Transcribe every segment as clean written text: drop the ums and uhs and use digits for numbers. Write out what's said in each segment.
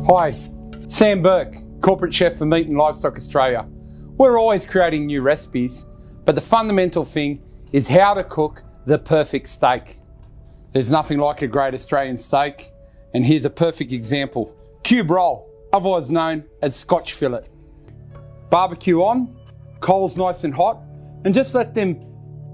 Hi, Sam Burke, Corporate Chef for Meat and Livestock Australia. We're always creating new recipes, but the fundamental thing is how to cook the perfect steak. There's nothing like a great Australian steak, and here's a perfect example. Cube roll, otherwise known as scotch fillet. Barbecue on, coals nice and hot, and just let them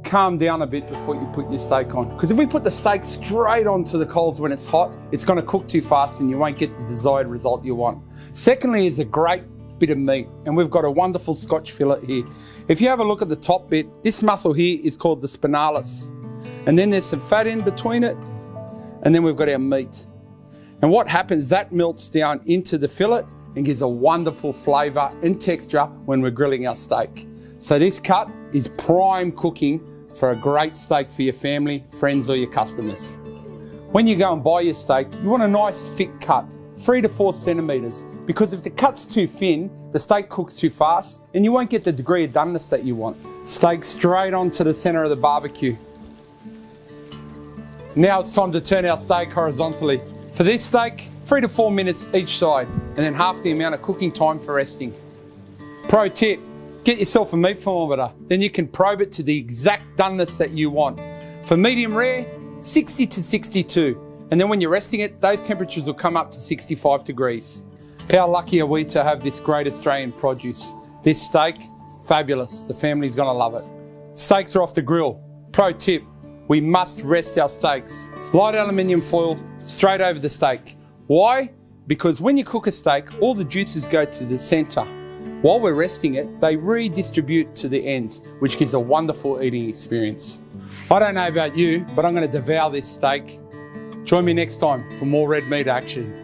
calm down a bit before you put your steak on. Because if we put the steak straight onto the coals when it's hot, it's going to cook too fast and you won't get the desired result you want. Secondly is a great bit of meat, and we've got a wonderful scotch fillet here. If you have a look at the top bit, this muscle here is called the spinalis, and then there's some fat in between it, and then we've got our meat. And what happens, that melts down into the fillet and gives a wonderful flavour and texture when we're grilling our steak. So this cut is prime cooking for a great steak for your family, friends or your customers. When you go and buy your steak, you want a nice thick cut, 3 to 4 centimetres, because if the cut's too thin, the steak cooks too fast and you won't get the degree of doneness that you want. Steak straight onto the centre of the barbecue. Now it's time to turn our steak horizontally. For this steak, 3 to 4 minutes each side, and then half the amount of cooking time for resting. Pro tip, get yourself a meat thermometer, then you can probe it to the exact doneness that you want. For medium rare, 60 to 62, and then when you're resting it, those temperatures will come up to 65 degrees. How lucky are we to have this great Australian produce? This steak, fabulous, the family's gonna love it. Steaks are off the grill. Pro tip, we must rest our steaks. Light aluminium foil straight over the steak. Why? Because when you cook a steak, all the juices go to the centre. While we're resting it, they redistribute to the ends, which gives a wonderful eating experience. I don't know about you, but I'm going to devour this steak. Join me next time for more red meat action.